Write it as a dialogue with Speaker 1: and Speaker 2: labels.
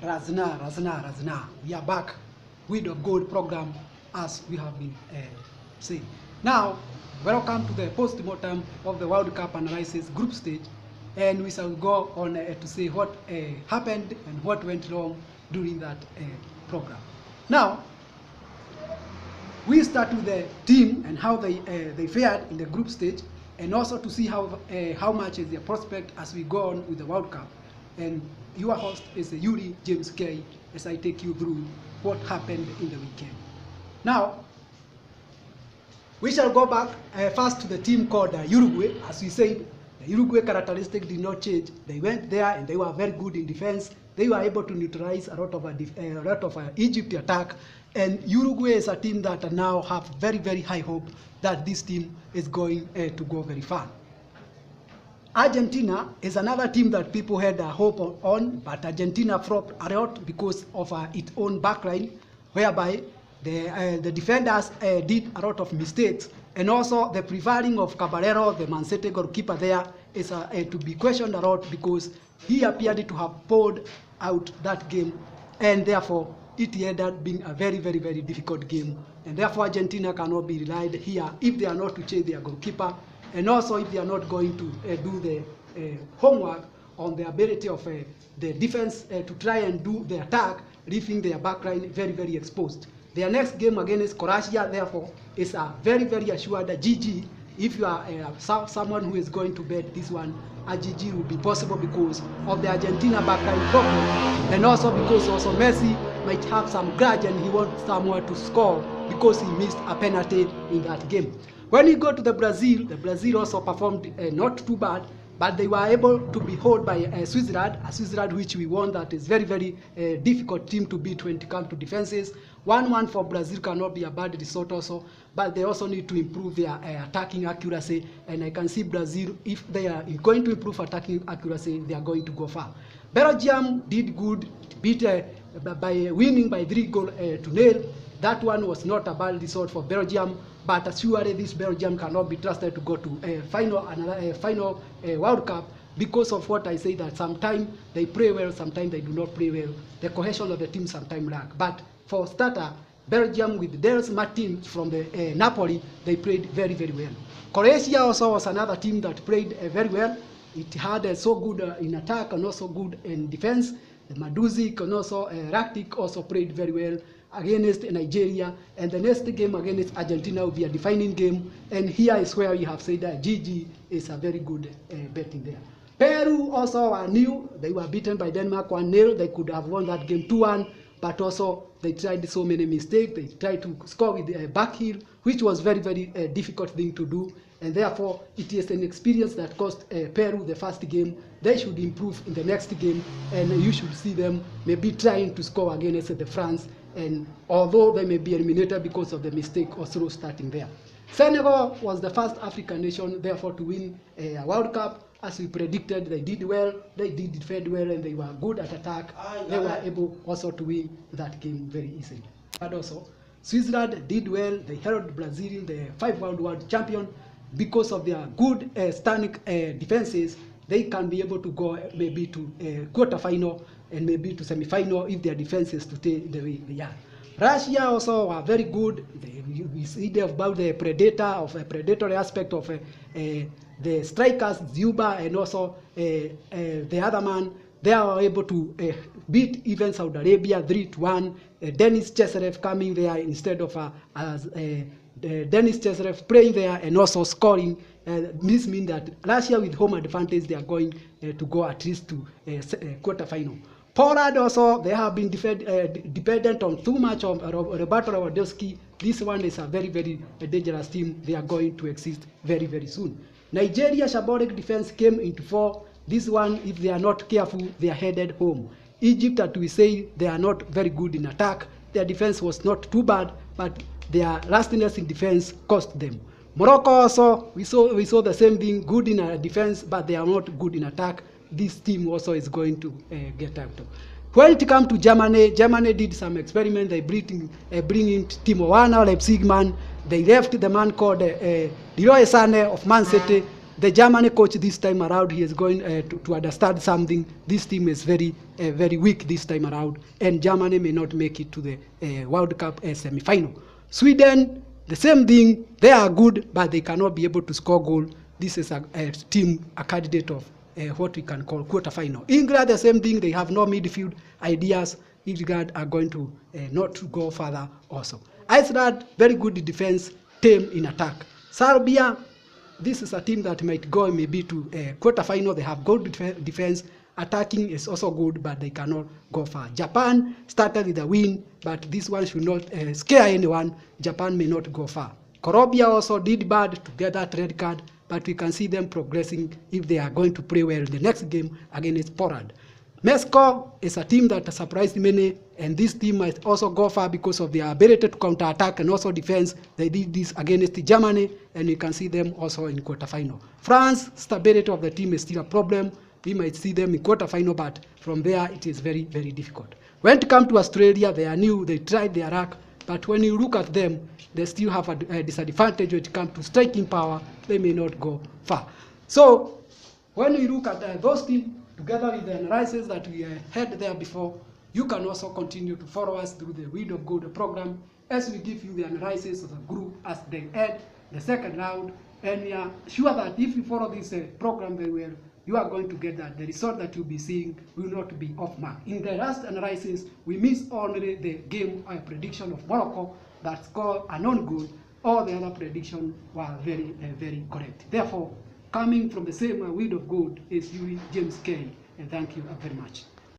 Speaker 1: Razna. We are back with the gold program as we have been saying. Now, welcome to the post-mortem of the World Cup analysis group stage, and we shall go on to say what happened and what went wrong during that program. Now, we start with the team and how they fared in the group stage, and also to see how much is their prospect as we go on with the World Cup. And your host is Yuri James K, as I take you through what happened in the weekend. Now, we shall go back first to the team called Uruguay. As we said, the Uruguay characteristic did not change. They went there and they were very good in defense. They were able to neutralize a lot of Egypt attack. And Uruguay is a team that now have very, very high hope that this team is going to go very far. Argentina is another team that people had hope on, but Argentina flopped a lot because of its own backline, whereby the defenders did a lot of mistakes, and also the prevailing of Caballero, the Man City goalkeeper there, is to be questioned a lot because he appeared to have pulled out that game, and therefore it ended up being a very, very, very difficult game, and therefore Argentina cannot be relied here if they are not to change their goalkeeper, and also if they are not going to do the homework on the ability of the defense to try and do the attack, leaving their backline very, very exposed. Their next game against Croatia, therefore, is a very, very assured GG. If you are someone who is going to bet this one, a GG will be possible because of the Argentina backline problem, and also because also Messi might have some grudge and he wants someone to score because he missed a penalty in that game. When you go to the Brazil also performed not too bad, but they were able to be held by Switzerland, which we won. That is very, very difficult team to beat when it comes to defenses. 1-1 for Brazil cannot be a bad result also, but they also need to improve their attacking accuracy, and I can see Brazil, if they are going to improve attacking accuracy, they are going to go far. Belgium did good, beat by winning by 3-0. That one was not a bad result for Belgium, but surely this Belgium cannot be trusted to go to a final World Cup because of what I say, that sometimes they play well, sometimes they do not play well. The cohesion of the team sometimes lack. But for starter, Belgium with Dels Martins from the Napoli, they played very, very well. Croatia also was another team that played very well. It had so good in attack and also good in defense. The Maduzik and also Rakitic also played very well against Nigeria, and the next game against Argentina will be a defining game, and here is where we have said that GG is a very good betting there. Peru also are new. They were beaten by Denmark 1-0. They could have won that game 2-1, but also they tried so many mistakes. They tried to score with the back heel, which was very, very difficult thing to do, and therefore it is an experience that cost Peru the first game. They should improve in the next game, and you should see them maybe trying to score against the France, and although they may be eliminated because of the mistake also starting there. Senegal was the first African nation, therefore, to win a World Cup. As we predicted, they did well, they did defend well, and they were good at attack. They were able also to win that game very easily. But also, Switzerland did well. They held Brazil, the 5-round world champion, because of their good standing defenses. They can be able to go maybe to quarter-final and maybe to semi-final if their defenses to stay the way they are. Russia also were very good. We see about the predatory aspect of the strikers, Zuba, and also the other man. They are able to beat even Saudi Arabia 3-1. Denis Cheserev coming there instead of Denis Cheserev playing there and also scoring. This means that Russia with home advantage, they are going to go at least to quarter-final. Poland also, they have been dependent on too much of Roberto Lewandowski. This one is a very, very dangerous team. They are going to exist very, very soon. Nigeria shambolic defense came into 4. This one, if they are not careful, they are headed home. Egypt, as we say, they are not very good in attack. Their defense was not too bad, but their lastiness in defense cost them. Morocco also, we saw the same thing, good in defense, but they are not good in attack. This team also is going to get out. When it comes to Germany, Germany did some experiment. They bring in Timo Werner, Leipzig man. They left the man called Leroy Sané of Man City the Germany coach this time around, he is going to understand something. This team is very weak this time around, and Germany may not make it to the World Cup semi-final. Sweden, the same thing. They are good, but they cannot be able to score goal. This is a team, a candidate of what we can call quarter-final. England, the same thing. They have no midfield ideas. England are going to not to go further also. Iceland, very good defense team in attack. Serbia, this is a team that might go maybe to quarter-final. They have good defense. Attacking is also good, but they cannot go far. Japan started with a win, but this one should not scare anyone. Japan may not go far. Croatia also did bad to get that red card, but we can see them progressing if they are going to play well in the next game against Poland. Mexico is a team that surprised many, and this team might also go far because of their ability to counter-attack and also defense. They did this against Germany, and you can see them also in quarter-final. France, stability of the team is still a problem. We might see them in quarter-final, but from there it is very difficult. When it comes to Australia, they are new, they tried their luck, but when you look at them, they still have a disadvantage when it comes to striking power. They may not go far. So when you look at those teams, together with the analysis that we had there before, you can also continue to follow us through the Wheel of Gold program as we give you the analysis of the group as they end the second round. And we are sure that if you follow this program very well, you are going to get that the result that you'll be seeing will not be off mark. In the last analysis, we missed only the game prediction of Morocco that scored a non-goal. All the other predictions were very correct. Therefore, coming from the same Wheel of Gold is Yuri James K. And thank you very much.